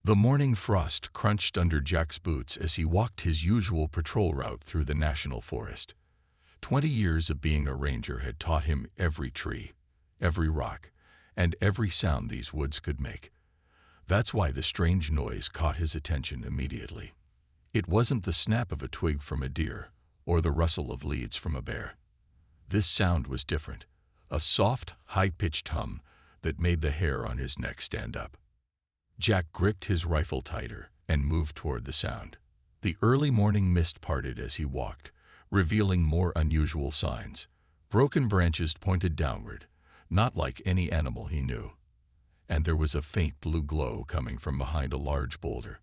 The morning frost crunched under Jack's boots as he walked his usual patrol route through the national forest. 20 years of being a ranger had taught him every tree, every rock, and every sound these woods could make. That's why the strange noise caught his attention immediately. It wasn't the snap of a twig from a deer or the rustle of leaves from a bear. This sound was different, a soft, high-pitched hum that made the hair on his neck stand up. Jack gripped his rifle tighter and moved toward the sound. The early morning mist parted as he walked, revealing more unusual signs. Broken branches pointed downward, not like any animal he knew. And there was a faint blue glow coming from behind a large boulder.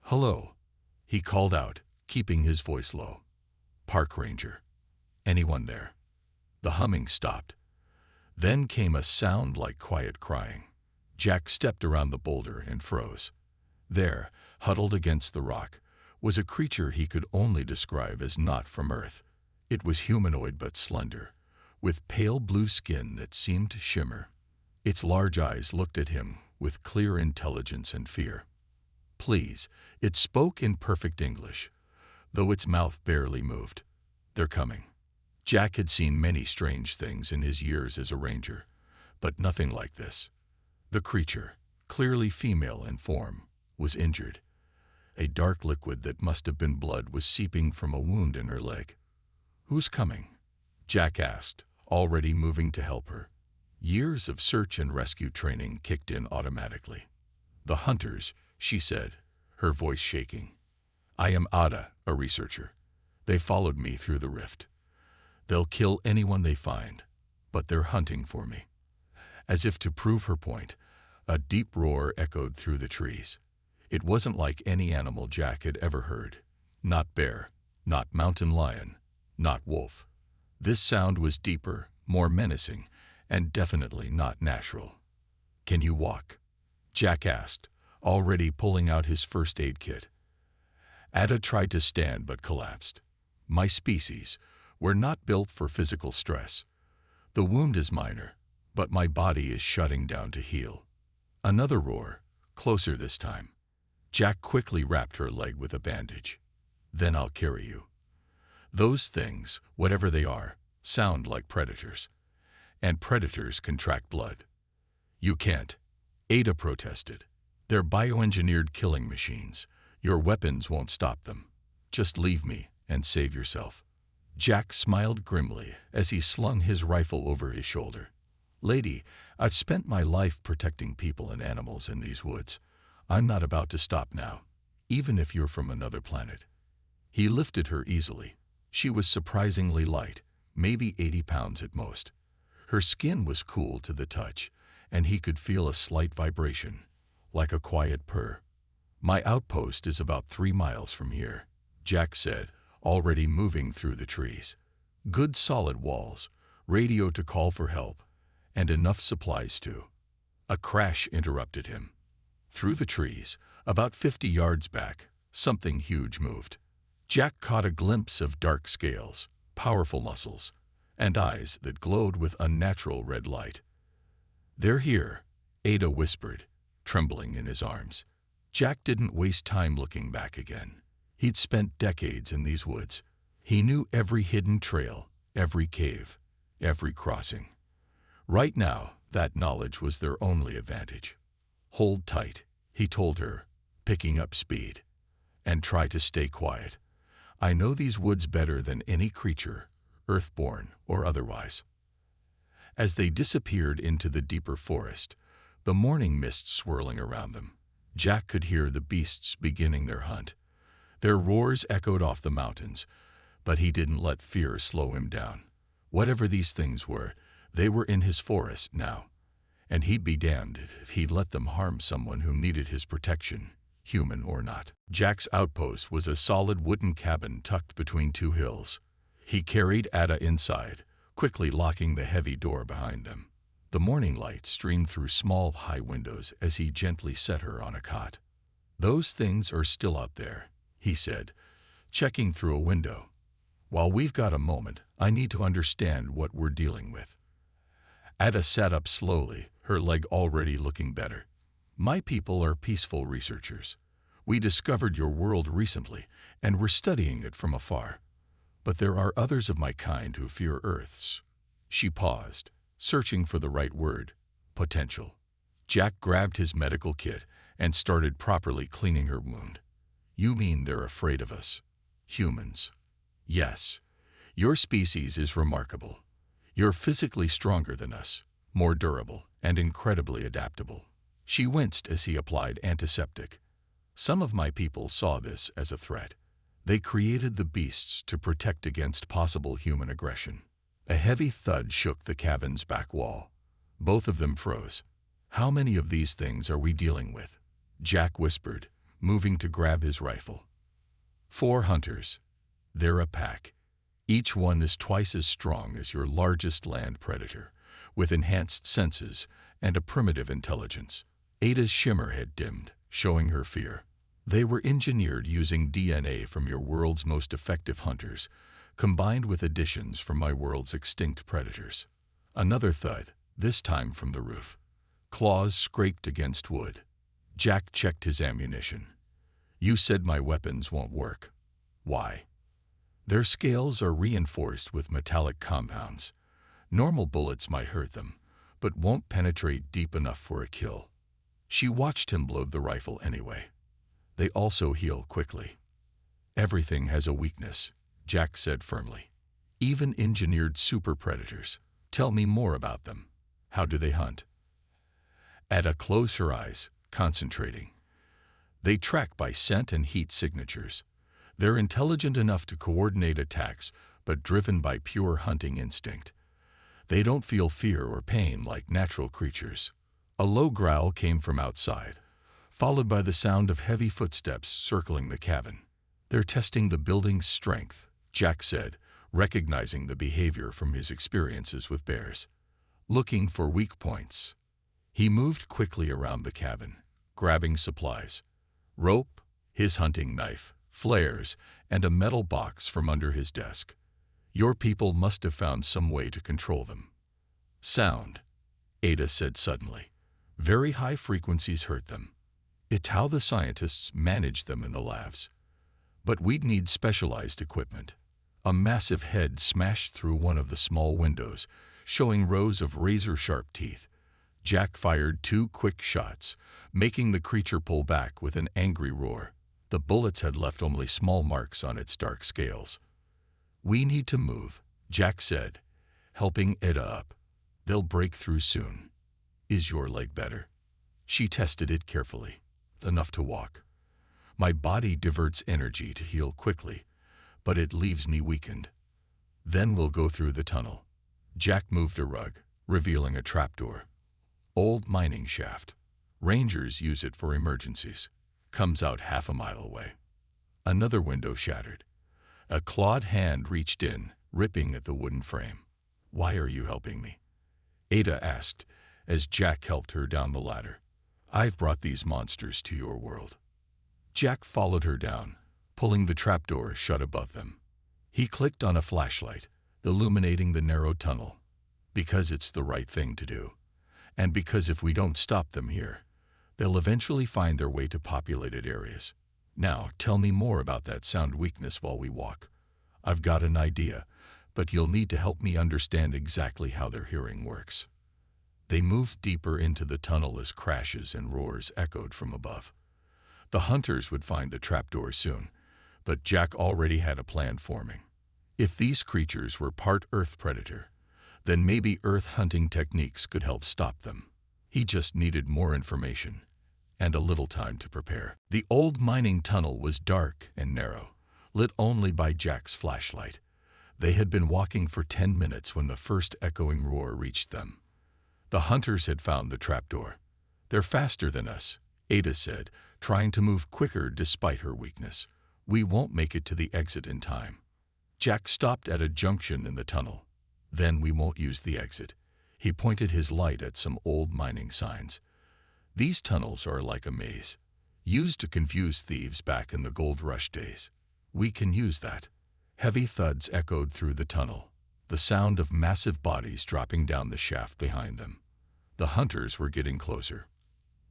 "Hello," he called out, keeping his voice low. "Park ranger. Anyone there?" The humming stopped. Then came a sound like quiet crying. Jack stepped around the boulder and froze. There, huddled against the rock, was a creature he could only describe as not from Earth. It was humanoid but slender, with pale blue skin that seemed to shimmer. Its large eyes looked at him with clear intelligence and fear. "Please," it spoke in perfect English, though its mouth barely moved. "They're coming." Jack had seen many strange things in his years as a ranger, but nothing like this. The creature, clearly female in form, was injured. A dark liquid that must have been blood was seeping from a wound in her leg. "Who's coming?" Jack asked, already moving to help her. Years of search and rescue training kicked in automatically. "The hunters," she said, her voice shaking. "I am Ada, a researcher. They followed me through the rift. They'll kill anyone they find, but they're hunting for me." As if to prove her point, a deep roar echoed through the trees. It wasn't like any animal Jack had ever heard. Not bear, not mountain lion, not wolf. This sound was deeper, more menacing, and definitely not natural. "Can you walk?" Jack asked, already pulling out his first aid kit. Ada tried to stand but collapsed. "My species, we're not built for physical stress. The wound is minor, but my body is shutting down to heal." Another roar, closer this time. Jack quickly wrapped her leg with a bandage. "Then I'll carry you." Those things, whatever they are, sound like predators. And predators contract blood. "You can't," Ada protested. "They're bioengineered killing machines. Your weapons won't stop them. Just leave me and save yourself." Jack smiled grimly as he slung his rifle over his shoulder. "Lady, I've spent my life protecting people and animals in these woods. I'm not about to stop now, even if you're from another planet." He lifted her easily. She was surprisingly light, maybe 80 pounds at most. Her skin was cool to the touch, and he could feel a slight vibration, like a quiet purr. "My outpost is about 3 miles from here," Jack said, already moving through the trees. "Good solid walls, radio to call for help, and enough supplies too." A crash interrupted him. Through the trees, about 50 yards back, something huge moved. Jack caught a glimpse of dark scales, powerful muscles, and eyes that glowed with unnatural red light. "They're here," Ada whispered, trembling in his arms. Jack didn't waste time looking back again. He'd spent decades in these woods. He knew every hidden trail, every cave, every crossing. Right now, that knowledge was their only advantage. "Hold tight," he told her, picking up speed. "And try to stay quiet. I know these woods better than any creature, earthborn or otherwise." As they disappeared into the deeper forest, the morning mist swirling around them, Jack could hear the beasts beginning their hunt. Their roars echoed off the mountains, but he didn't let fear slow him down. Whatever these things were, they were in his forest now, and he'd be damned if he'd let them harm someone who needed his protection, human or not. Jack's outpost was a solid wooden cabin tucked between 2 hills. He carried Ada inside, quickly locking the heavy door behind them. The morning light streamed through small, high windows as he gently set her on a cot. "Those things are still out there," he said, checking through a window. "While we've got a moment, I need to understand what we're dealing with." Ada sat up slowly, her leg already looking better. My people are peaceful researchers. We discovered your world recently, and we're studying it from afar. But there are others of my kind who fear Earth's. She paused, searching for the right word. Potential. Jack grabbed his medical kit and started properly cleaning her wound. You mean they're afraid of us? Humans. Yes. Your species is remarkable. You're physically stronger than us, more durable, and incredibly adaptable. She winced as he applied antiseptic. Some of my people saw this as a threat. They created the beasts to protect against possible human aggression. A heavy thud shook the cabin's back wall. Both of them froze. How many of these things are we dealing with? Jack whispered, moving to grab his rifle. 4 hunters. They're a pack. Each one is twice as strong as your largest land predator, with enhanced senses and a primitive intelligence. Ada's shimmer had dimmed, showing her fear. They were engineered using DNA from your world's most effective hunters, combined with additions from my world's extinct predators. Another thud, this time from the roof. Claws scraped against wood. Jack checked his ammunition. You said my weapons won't work. Why? Their scales are reinforced with metallic compounds. Normal bullets might hurt them, but won't penetrate deep enough for a kill. She watched him load the rifle anyway. They also heal quickly. Everything has a weakness, Jack said firmly. Even engineered super predators. Tell me more about them. How do they hunt? Ada closed her eyes, concentrating. They track by scent and heat signatures. They're intelligent enough to coordinate attacks, but driven by pure hunting instinct. They don't feel fear or pain like natural creatures. A low growl came from outside, followed by the sound of heavy footsteps circling the cabin. They're testing the building's strength, Jack said, recognizing the behavior from his experiences with bears. Looking for weak points. He moved quickly around the cabin, grabbing supplies. Rope, his hunting knife, flares, and a metal box from under his desk. Your people must have found some way to control them. Sound, Ada said suddenly. Very high frequencies hurt them. It's how the scientists manage them in the labs. But we'd need specialized equipment. A massive head smashed through one of the small windows, showing rows of razor-sharp teeth. Jack fired 2 quick shots, making the creature pull back with an angry roar. The bullets had left only small marks on its dark scales. We need to move, Jack said, helping Ada up. They'll break through soon. Is your leg better? She tested it carefully. Enough to walk. My body diverts energy to heal quickly, but it leaves me weakened. Then we'll go through the tunnel. Jack moved a rug, revealing a trapdoor. Old mining shaft. Rangers use it for emergencies. Comes out half a mile away. Another window shattered. A clawed hand reached in, ripping at the wooden frame. Why are you helping me? Ada asked, as Jack helped her down the ladder. I've brought these monsters to your world. Jack followed her down, pulling the trapdoor shut above them. He clicked on a flashlight, illuminating the narrow tunnel. Because it's the right thing to do. And because if we don't stop them here, they'll eventually find their way to populated areas. Now, tell me more about that sound weakness while we walk. I've got an idea, but you'll need to help me understand exactly how their hearing works. They moved deeper into the tunnel as crashes and roars echoed from above. The hunters would find the trapdoor soon, but Jack already had a plan forming. If these creatures were part Earth predator, then maybe Earth hunting techniques could help stop them. He just needed more information and a little time to prepare. The old mining tunnel was dark and narrow, lit only by Jack's flashlight. They had been walking for 10 minutes when the first echoing roar reached them. The hunters had found the trapdoor. They're faster than us, Ada said, trying to move quicker despite her weakness. We won't make it to the exit in time. Jack stopped at a junction in the tunnel. Then we won't use the exit. He pointed his light at some old mining signs. These tunnels are like a maze, used to confuse thieves back in the gold rush days. We can use that. Heavy thuds echoed through the tunnel, the sound of massive bodies dropping down the shaft behind them. The hunters were getting closer.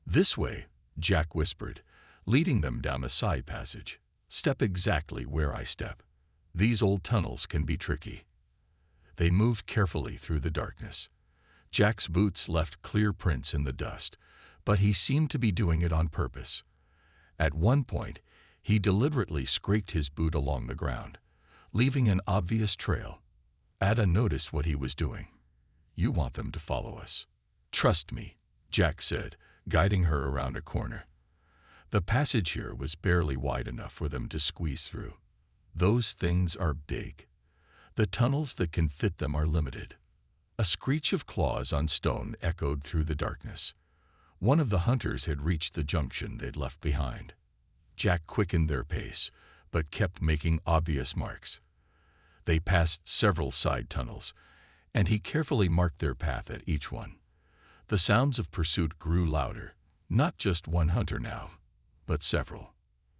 "This way," Jack whispered, leading them down a side passage. "Step exactly where I step. These old tunnels can be tricky." They moved carefully through the darkness. Jack's boots left clear prints in the dust, but he seemed to be doing it on purpose. At one point, he deliberately scraped his boot along the ground, leaving an obvious trail. Ada noticed what he was doing. "You want them to follow us." "Trust me," Jack said, guiding her around a corner. The passage here was barely wide enough for them to squeeze through. Those things are big. The tunnels that can fit them are limited. A screech of claws on stone echoed through the darkness. One of the hunters had reached the junction they'd left behind. Jack quickened their pace, but kept making obvious marks. They passed several side tunnels, and he carefully marked their path at each one. The sounds of pursuit grew louder, not just one hunter now, but several.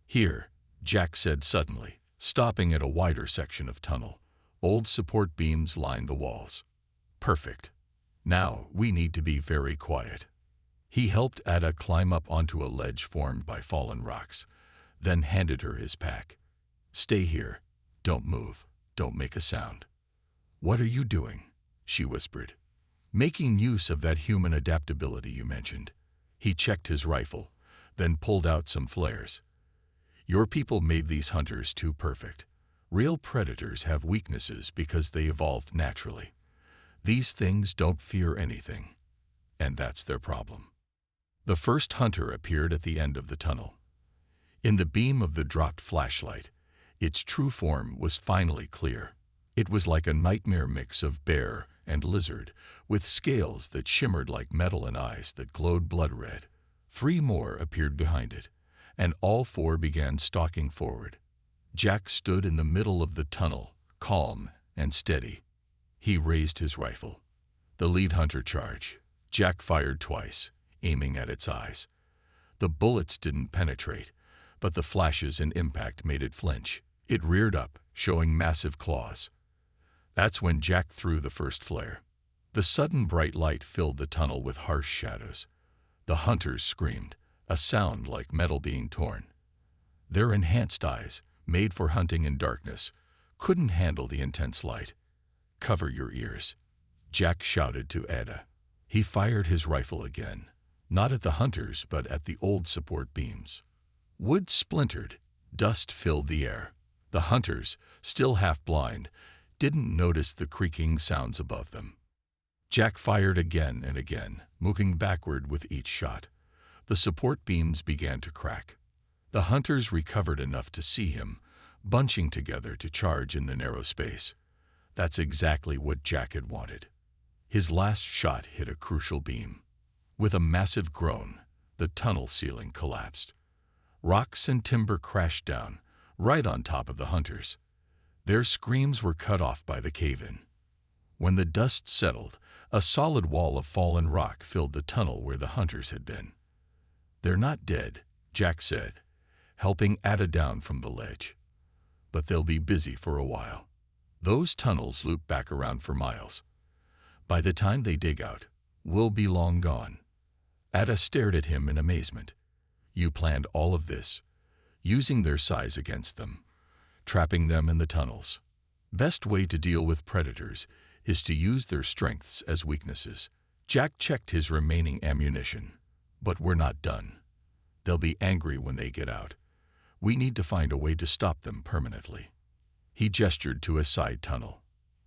"Here," Jack said suddenly, stopping at a wider section of tunnel. Old support beams lined the walls. "Perfect. Now we need to be very quiet." He helped Ada climb up onto a ledge formed by fallen rocks, then handed her his pack. "Stay here. Don't move. Don't make a sound." "What are you doing?" she whispered. "Making use of that human adaptability you mentioned." He checked his rifle, then pulled out some flares. "Your people made these hunters too perfect. Real predators have weaknesses because they evolved naturally. These things don't fear anything, and that's their problem." The first hunter appeared at the end of the tunnel. In the beam of the dropped flashlight, its true form was finally clear. It was like a nightmare mix of bear and lizard, with scales that shimmered like metal and eyes that glowed blood red. 3 more appeared behind it, and all 4 began stalking forward. Jack stood in the middle of the tunnel, calm and steady. He raised his rifle. The lead hunter charged. Jack fired twice, aiming at its eyes. The bullets didn't penetrate, but the flashes and impact made it flinch. It reared up, showing massive claws. That's when Jack threw the first flare. The sudden bright light filled the tunnel with harsh shadows. The hunters screamed, a sound like metal being torn. Their enhanced eyes, made for hunting in darkness, couldn't handle the intense light. "Cover your ears," Jack shouted to Ada. He fired his rifle again, not at the hunters but at the old support beams. Wood splintered, dust filled the air. The hunters, still half blind, didn't notice the creaking sounds above them. Jack fired again and again, moving backward with each shot. The support beams began to crack. The hunters recovered enough to see him, bunching together to charge in the narrow space. That's exactly what Jack had wanted. His last shot hit a crucial beam. With a massive groan, the tunnel ceiling collapsed. Rocks and timber crashed down, right on top of the hunters. Their screams were cut off by the cave-in. When the dust settled, a solid wall of fallen rock filled the tunnel where the hunters had been. "They're not dead," Jack said, helping Ada down from the ledge. "But they'll be busy for a while. Those tunnels loop back around for miles. By the time they dig out, we'll be long gone." Ada stared at him in amazement. "You planned all of this, using their size against them, trapping them in the tunnels. Best way to deal with predators is to use their strengths as weaknesses." Jack checked his remaining ammunition. "But we're not done. They'll be angry when they get out. We need to find a way to stop them permanently." He gestured to a side tunnel.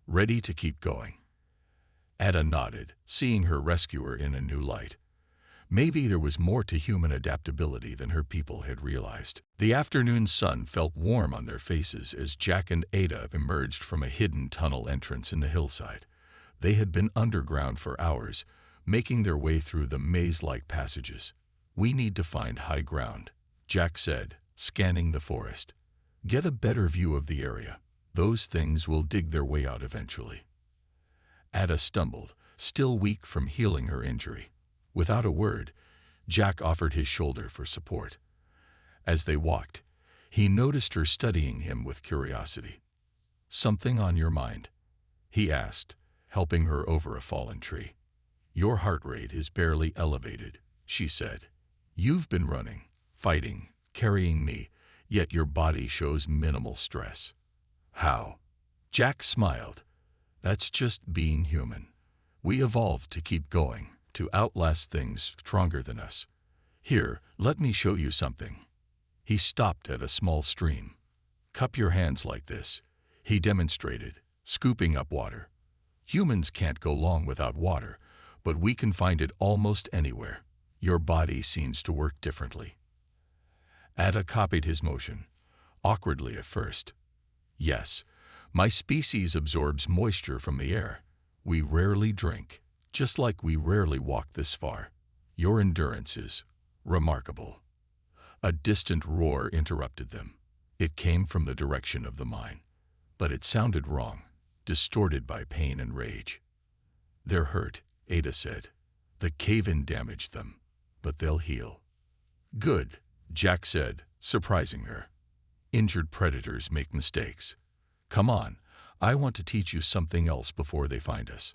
"Ready to keep going?" Ada nodded, seeing her rescuer in a new light. Maybe there was more to human adaptability than her people had realized. The afternoon sun felt warm on their faces as Jack and Ada emerged from a hidden tunnel entrance in the hillside. They had been underground for hours, making their way through the maze-like passages. "We need to find high ground," Jack said, scanning the forest. "Get a better view of the area. Those things will dig their way out eventually." Ada stumbled, still weak from healing her injury. Without a word, Jack offered his shoulder for support. As they walked, he noticed her studying him with curiosity. "Something on your mind?" he asked, helping her over a fallen tree. "Your heart rate is barely elevated," she said. You've been running, fighting, carrying me, yet your body shows minimal stress. How? Jack smiled. That's just being human. We evolved to keep going, to outlast things stronger than us. Here, let me show you something. He stopped at a small stream. Cup your hands like this, he demonstrated, scooping up water. Humans can't go long without water, but we can find it almost anywhere. Your body seems to work differently. Ada copied his motion, awkwardly at first. Yes, my species absorbs moisture from the air. We rarely drink, just like we rarely walk this far. Your endurance is remarkable. A distant roar interrupted them. It came from the direction of the mine, but it sounded wrong, distorted by pain and rage. They're hurt, Ada said. The cave-in damaged them, but they'll heal. Good, Jack said, surprising her. Injured predators make mistakes. Come on, I want to teach you something else before they find us.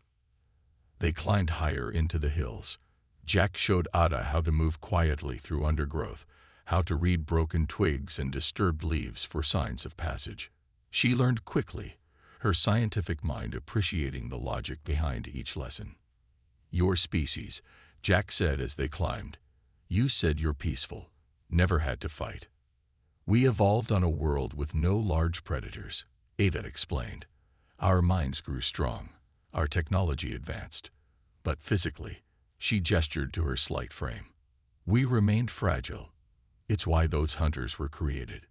They climbed higher into the hills. Jack showed Ada how to move quietly through undergrowth, how to read broken twigs and disturbed leaves for signs of passage. She learned quickly, her scientific mind appreciating the logic behind each lesson. Your species, Jack said as they climbed. You said you're peaceful, never had to fight. We evolved on a world with no large predators, Ada explained. Our minds grew strong, our technology advanced. But physically, she gestured to her slight frame. We remained fragile. It's why those hunters were created.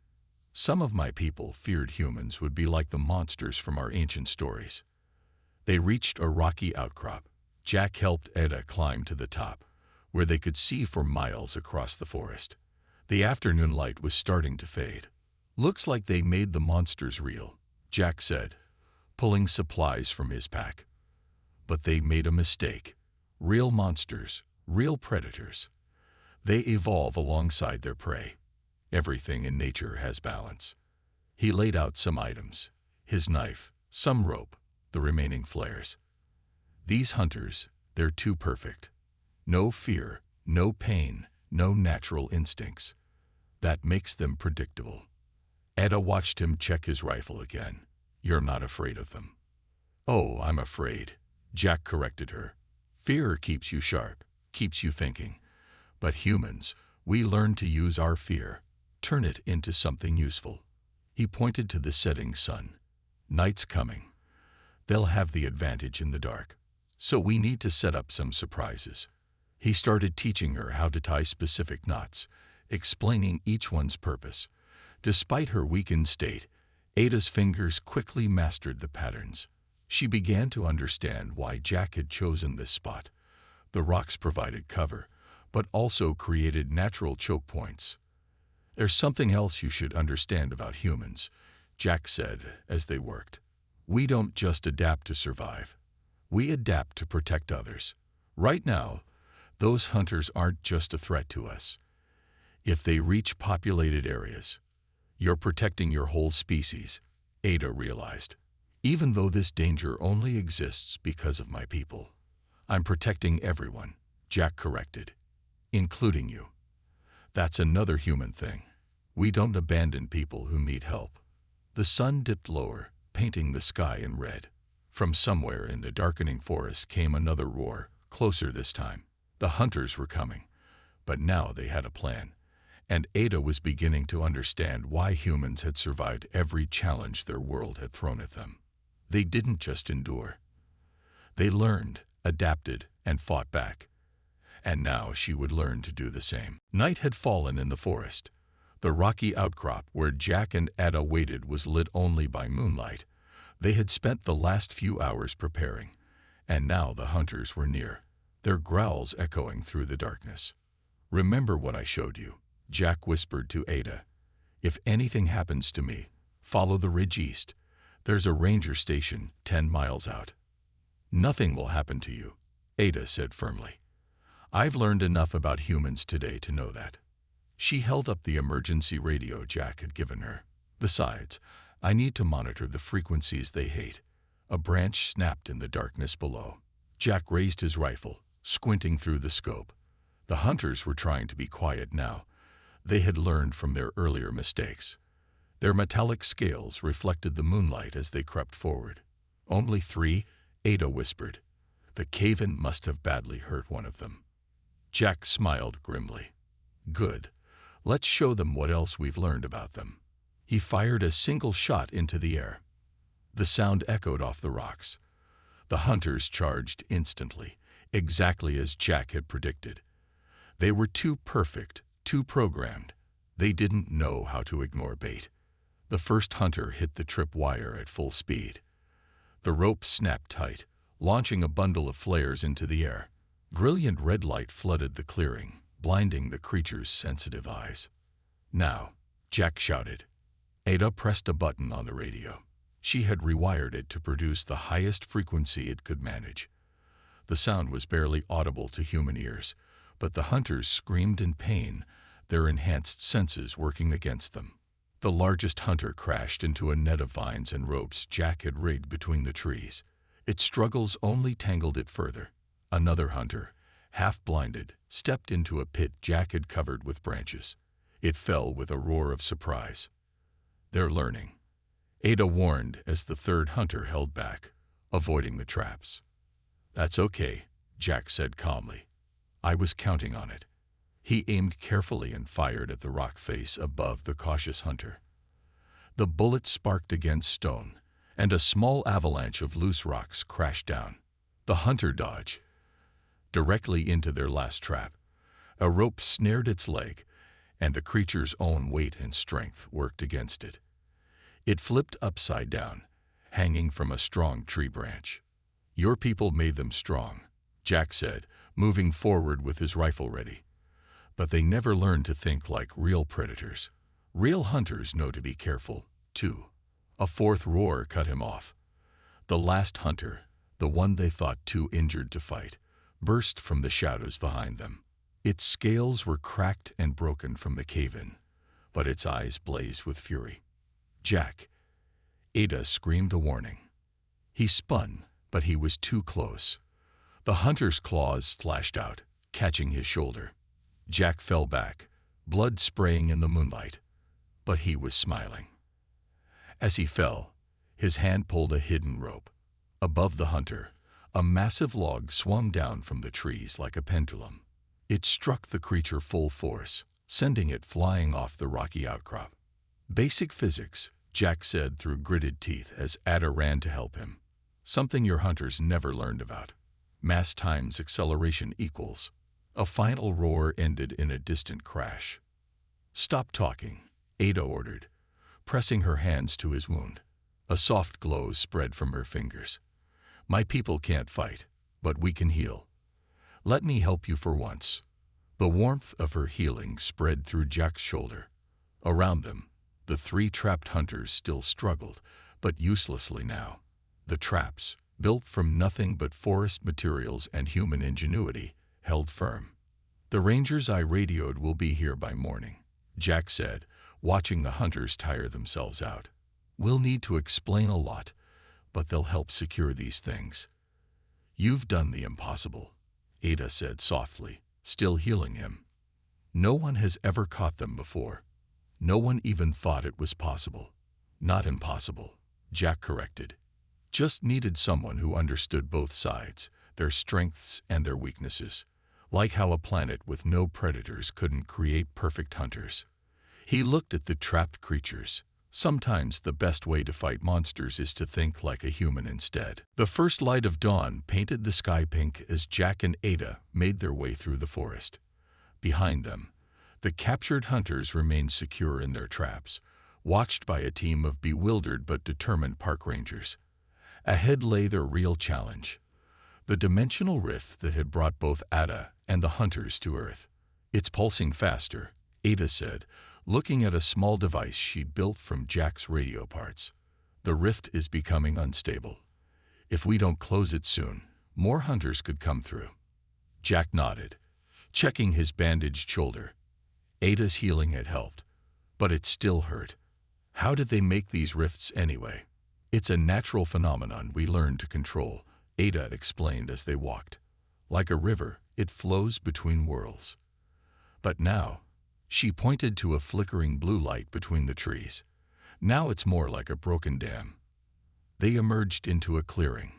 Some of my people feared humans would be like the monsters from our ancient stories. They reached a rocky outcrop. Jack helped Ada climb to the top, where they could see for miles across the forest. The afternoon light was starting to fade. Looks like they made the monsters real, Jack said, pulling supplies from his pack. But they made a mistake. Real monsters, real predators. They evolve alongside their prey. Everything in nature has balance. He laid out some items, his knife, some rope, the remaining flares. These hunters, they're too perfect. No fear, no pain, no natural instincts. That makes them predictable. Ada watched him check his rifle again. You're not afraid of them. Oh, I'm afraid, Jack corrected her. Fear keeps you sharp, keeps you thinking. But humans, we learn to use our fear, turn it into something useful. He pointed to the setting sun. Night's coming. They'll have the advantage in the dark. So we need to set up some surprises. He started teaching her how to tie specific knots, explaining each one's purpose. Despite her weakened state, Ada's fingers quickly mastered the patterns. She began to understand why Jack had chosen this spot. The rocks provided cover, but also created natural choke points. There's something else you should understand about humans, Jack said as they worked. We don't just adapt to survive. We adapt to protect others. Right now, those hunters aren't just a threat to us. If they reach populated areas, you're protecting your whole species, Ada realized. Even though this danger only exists because of my people, I'm protecting everyone, Jack corrected, including you. That's another human thing. We don't abandon people who need help. The sun dipped lower, painting the sky in red. From somewhere in the darkening forest came another roar, closer this time. The hunters were coming, but now they had a plan, and Ada was beginning to understand why humans had survived every challenge their world had thrown at them. They didn't just endure. They learned, adapted, and fought back. And now she would learn to do the same. Night had fallen in the forest. The rocky outcrop where Jack and Ada waited was lit only by moonlight. They had spent the last few hours preparing, and now the hunters were near, their growls echoing through the darkness. Remember what I showed you, Jack whispered to Ada. If anything happens to me, follow the ridge east. There's a ranger station 10 miles out. Nothing will happen to you, Ada said firmly. I've learned enough about humans today to know that. She held up the emergency radio Jack had given her. Besides, I need to monitor the frequencies they hate. A branch snapped in the darkness below. Jack raised his rifle, squinting through the scope. The hunters were trying to be quiet now. They had learned from their earlier mistakes. Their metallic scales reflected the moonlight as they crept forward. "Only 3, Ada whispered. "The cave-in must have badly hurt one of them." Jack smiled grimly. "Good. Let's show them what else we've learned about them." He fired a single shot into the air. The sound echoed off the rocks. The hunters charged instantly, exactly as Jack had predicted. They were too perfect, too programmed. They didn't know how to ignore bait. The first hunter hit the tripwire at full speed. The rope snapped tight, launching a bundle of flares into the air. Brilliant red light flooded the clearing, blinding the creature's sensitive eyes. "Now," Jack shouted. Ada pressed a button on the radio. She had rewired it to produce the highest frequency it could manage. The sound was barely audible to human ears, but the hunters screamed in pain, their enhanced senses working against them. The largest hunter crashed into a net of vines and ropes Jack had rigged between the trees. Its struggles only tangled it further. Another hunter, half-blinded, stepped into a pit Jack had covered with branches. It fell with a roar of surprise. "They're learning," Ada warned as the third hunter held back, avoiding the traps. "That's okay," Jack said calmly. "I was counting on it." He aimed carefully and fired at the rock face above the cautious hunter. The bullet sparked against stone, and a small avalanche of loose rocks crashed down. The hunter dodged directly into their last trap. A rope snared its leg, and the creature's own weight and strength worked against it. It flipped upside down, hanging from a strong tree branch. "Your people made them strong," Jack said, moving forward with his rifle ready. "But they never learned to think like real predators. Real hunters know to be careful, too." A fourth roar cut him off. The last hunter, the one they thought too injured to fight, burst from the shadows behind them. Its scales were cracked and broken from the cave-in, but its eyes blazed with fury. "Jack!" Ada screamed a warning. He spun, but he was too close. The hunter's claws slashed out, catching his shoulder. Jack fell back, blood spraying in the moonlight, but he was smiling. As he fell, his hand pulled a hidden rope. Above the hunter, a massive log swung down from the trees like a pendulum. It struck the creature full force, sending it flying off the rocky outcrop. "Basic physics," Jack said through gritted teeth as Ada ran to help him. "Something your hunters never learned about. Mass times acceleration equals." A final roar ended in a distant crash. "Stop talking," Ada ordered, pressing her hands to his wound. A soft glow spread from her fingers. "My people can't fight, but we can heal. Let me help you for once." The warmth of her healing spread through Jack's shoulder. Around them, the 3 trapped hunters still struggled, but uselessly now. The traps, built from nothing but forest materials and human ingenuity, held firm. "The rangers I radioed will be here by morning," Jack said, watching the hunters tire themselves out. "We'll need to explain a lot, but they'll help secure these things." "You've done the impossible," Ada said softly, still healing him. "No one has ever caught them before. No one even thought it was possible." "Not impossible," Jack corrected. "Just needed someone who understood both sides, their strengths and their weaknesses. Like how a planet with no predators couldn't create perfect hunters." He looked at the trapped creatures. Sometimes the best way to fight monsters is to think like a human instead. The first light of dawn painted the sky pink as Jack and Ada made their way through the forest. Behind them, the captured hunters remained secure in their traps, watched by a team of bewildered but determined park rangers. Ahead lay their real challenge, the dimensional rift that had brought both Ada and the hunters to Earth. "It's pulsing faster," Ada said, looking at a small device she'd built from Jack's radio parts. "The rift is becoming unstable. If we don't close it soon, more hunters could come through." Jack nodded, checking his bandaged shoulder. Ada's healing had helped, but it still hurt. "How did they make these rifts anyway?" "It's a natural phenomenon we learned to control," Ada explained as they walked. "Like a river, It flows between worlds. But now, she pointed to a flickering blue light between the trees. Now it's more like a broken dam. They emerged into a clearing.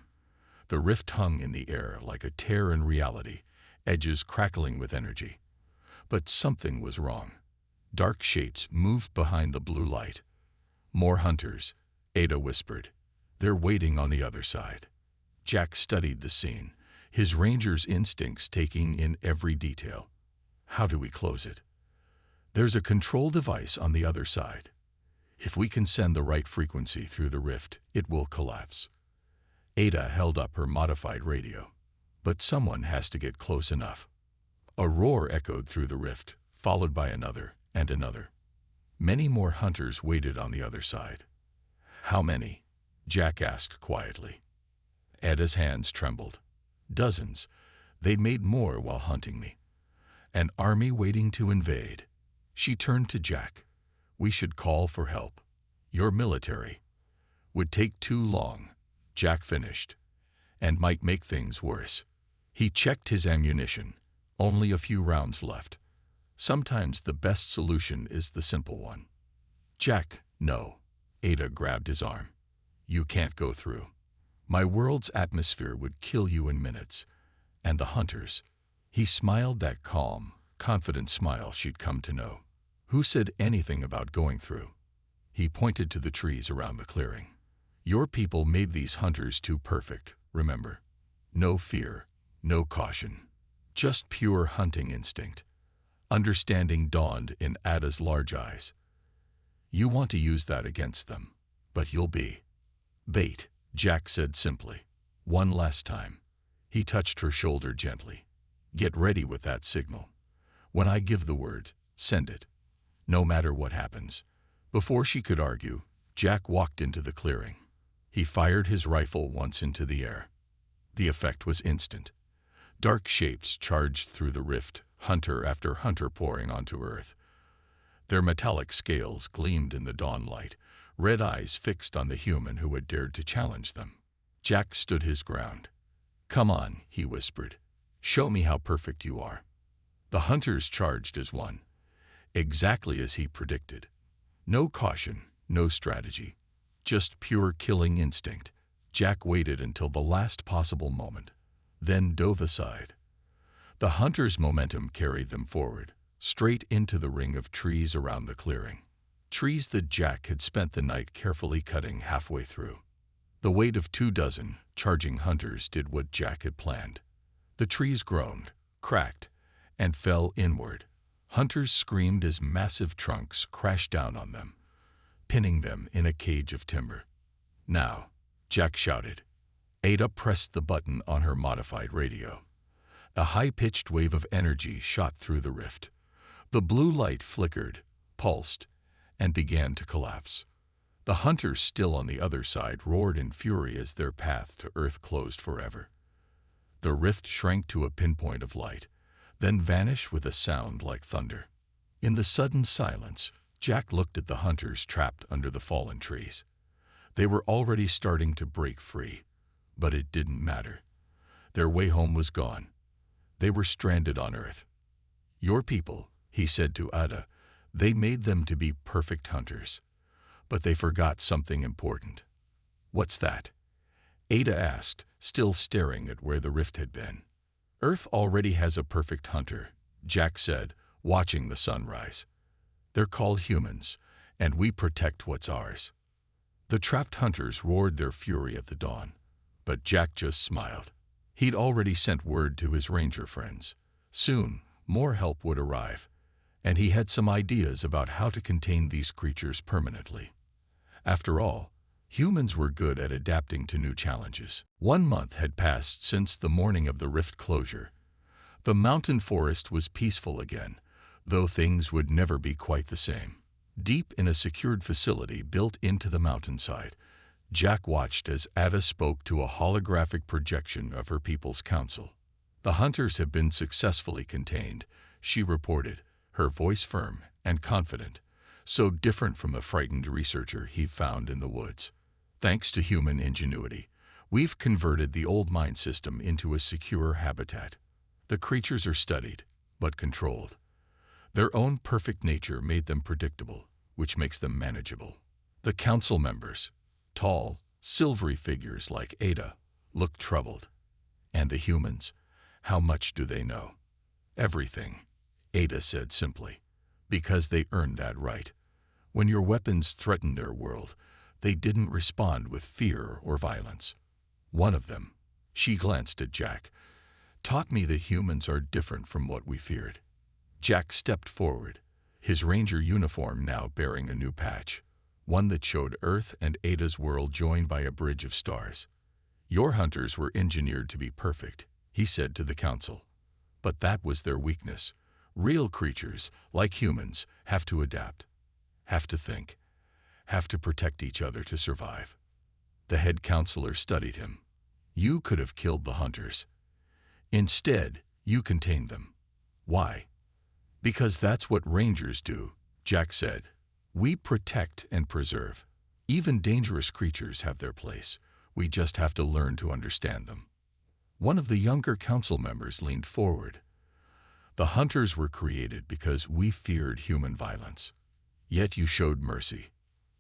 The rift hung in the air like a tear in reality, edges crackling with energy. But something was wrong. Dark shapes moved behind the blue light. More hunters, Ada whispered. They're waiting on the other side. Jack studied the scene, his ranger's instincts taking in every detail. How do we close it? There's a control device on the other side. If we can send the right frequency through the rift, it will collapse. Ada held up her modified radio. But someone has to get close enough. A roar echoed through the rift, followed by another and another. Many more hunters waited on the other side. How many? Jack asked quietly. Ada's hands trembled. Dozens. They'd made more while hunting me. An army waiting to invade. She turned to Jack. We should call for help. Your military. Would take too long, Jack finished, and might make things worse. He checked his ammunition. Only a few rounds left. Sometimes the best solution is the simple one. Jack, no. Ada grabbed his arm. You can't go through. My world's atmosphere would kill you in minutes. And the hunters. He smiled that calm, confident smile she'd come to know. Who said anything about going through? He pointed to the trees around the clearing. Your people made these hunters too perfect, remember? No fear, no caution. Just pure hunting instinct. Understanding dawned in Ada's large eyes. You want to use that against them, but you'll be bait, Jack said simply. One last time. He touched her shoulder gently. Get ready with that signal. When I give the word, send it. No matter what happens. Before she could argue, Jack walked into the clearing. He fired his rifle once into the air. The effect was instant. Dark shapes charged through the rift, hunter after hunter pouring onto Earth. Their metallic scales gleamed in the dawn light, red eyes fixed on the human who had dared to challenge them. Jack stood his ground. Come on, he whispered. Show me how perfect you are. The hunters charged as one. Exactly as he predicted. No caution, no strategy. Just pure killing instinct. Jack waited until the last possible moment, then dove aside. The hunters' momentum carried them forward, straight into the ring of trees around the clearing. Trees that Jack had spent the night carefully cutting halfway through. The weight of 24 charging hunters did what Jack had planned. The trees groaned, cracked, and fell inward. Hunters screamed as massive trunks crashed down on them, pinning them in a cage of timber. Now, Jack shouted. Ada pressed the button on her modified radio. A high-pitched wave of energy shot through the rift. The blue light flickered, pulsed, and began to collapse. The hunters still on the other side roared in fury as their path to Earth closed forever. The rift shrank to a pinpoint of light, then vanished with a sound like thunder. In the sudden silence, Jack looked at the hunters trapped under the fallen trees. They were already starting to break free, but it didn't matter. Their way home was gone. They were stranded on Earth. Your people, he said to Ada, they made them to be perfect hunters. But they forgot something important. What's that? Ada asked, still staring at where the rift had been. Earth already has a perfect hunter, Jack said, watching the sunrise. They're called humans, and we protect what's ours. The trapped hunters roared their fury at the dawn, but Jack just smiled. He'd already sent word to his ranger friends. Soon, more help would arrive, and he had some ideas about how to contain these creatures permanently. After all, humans were good at adapting to new challenges. 1 month had passed since the morning of the rift closure. The mountain forest was peaceful again, though things would never be quite the same. Deep in a secured facility built into the mountainside, Jack watched as Ada spoke to a holographic projection of her people's council. The hunters have been successfully contained, she reported, her voice firm and confident, so different from the frightened researcher he found in the woods. Thanks to human ingenuity, we've converted the old mine system into a secure habitat. The creatures are studied, but controlled. Their own perfect nature made them predictable, which makes them manageable. The council members, tall, silvery figures like Ada, looked troubled. And the humans? How much do they know? Everything, Ada said simply, because they earned that right. When your weapons threatened their world, they didn't respond with fear or violence. One of them, she glanced at Jack, taught me that humans are different from what we feared. Jack stepped forward, his ranger uniform now bearing a new patch, one that showed Earth and Ada's world joined by a bridge of stars. Your hunters were engineered to be perfect, he said to the council. But that was their weakness. Real creatures, like humans, have to adapt, have to think, have to protect each other to survive. The head counselor studied him. You could have killed the hunters. Instead, you contained them. Why? Because that's what rangers do, Jack said. We protect and preserve. Even dangerous creatures have their place. We just have to learn to understand them. One of the younger council members leaned forward. The hunters were created because we feared human violence. Yet you showed mercy.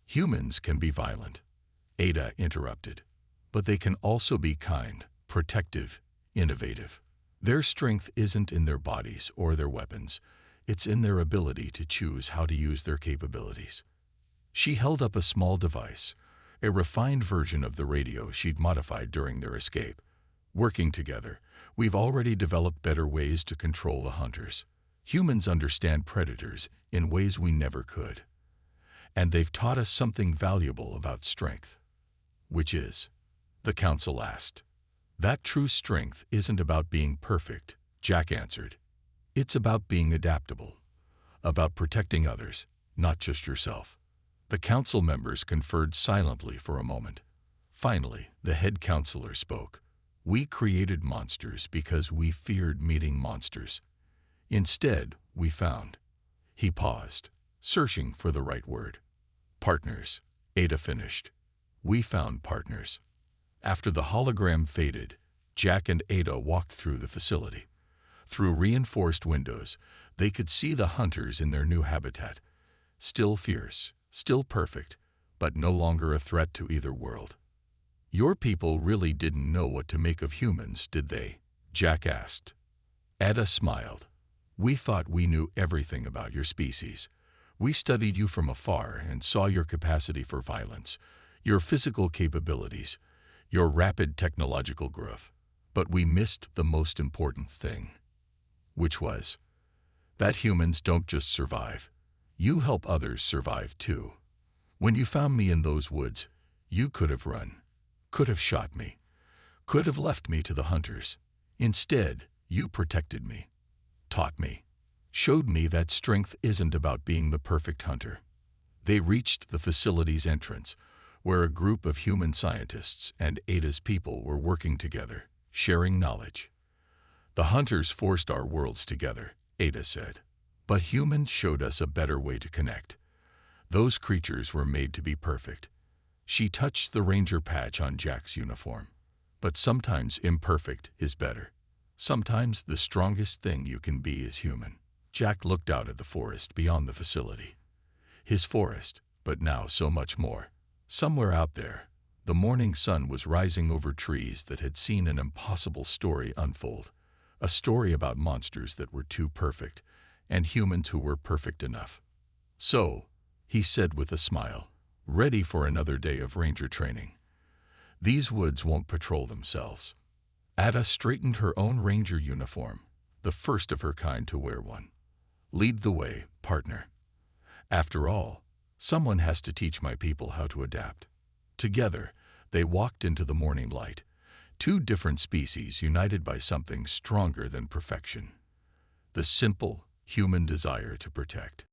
Humans can be violent, Ada interrupted. But they can also be kind, protective, innovative. Their strength isn't in their bodies or their weapons. It's in their ability to choose how to use their capabilities. She held up a small device, a refined version of the radio she'd modified during their escape. Working together, we've already developed better ways to control the hunters. Humans understand predators in ways we never could. And they've taught us something valuable about strength. Which is? The council asked. That true strength isn't about being perfect, Jack answered. It's about being adaptable, about protecting others, not just yourself. The council members conferred silently for a moment. Finally, the head counselor spoke. We created monsters because we feared meeting monsters. Instead, we found. He paused, searching for the right word. Partners, Ada finished. We found partners. After the hologram faded, Jack and Ada walked through the facility. Through reinforced windows, they could see the hunters in their new habitat. Still fierce, still perfect, but no longer a threat to either world. Your people really didn't know what to make of humans, did they? Jack asked. Ada smiled. We thought we knew everything about your species. We studied you from afar and saw your capacity for violence, your physical capabilities, your rapid technological growth. But we missed the most important thing. Which was that humans don't just survive. You help others survive too. When you found me in those woods, you could have run, could have shot me, could have left me to the hunters. Instead, you protected me, taught me, showed me that strength isn't about being the perfect hunter. They reached the facility's entrance, where a group of human scientists and Ada's people were working together, sharing knowledge. The hunters forced our worlds together, Ada said. But humans showed us a better way to connect. Those creatures were made to be perfect. She touched the ranger patch on Jack's uniform. But sometimes imperfect is better. Sometimes the strongest thing you can be is human. Jack looked out at the forest beyond the facility. His forest, but now so much more. Somewhere out there, the morning sun was rising over trees that had seen an impossible story unfold. A story about monsters that were too perfect, and humans who were perfect enough. So, he said with a smile, ready for another day of ranger training. These woods won't patrol themselves. Ada straightened her own ranger uniform, the first of her kind to wear one. Lead the way, partner. After all, someone has to teach my people how to adapt. Together, they walked into the morning light, two different species united by something stronger than perfection. The simple, human desire to protect.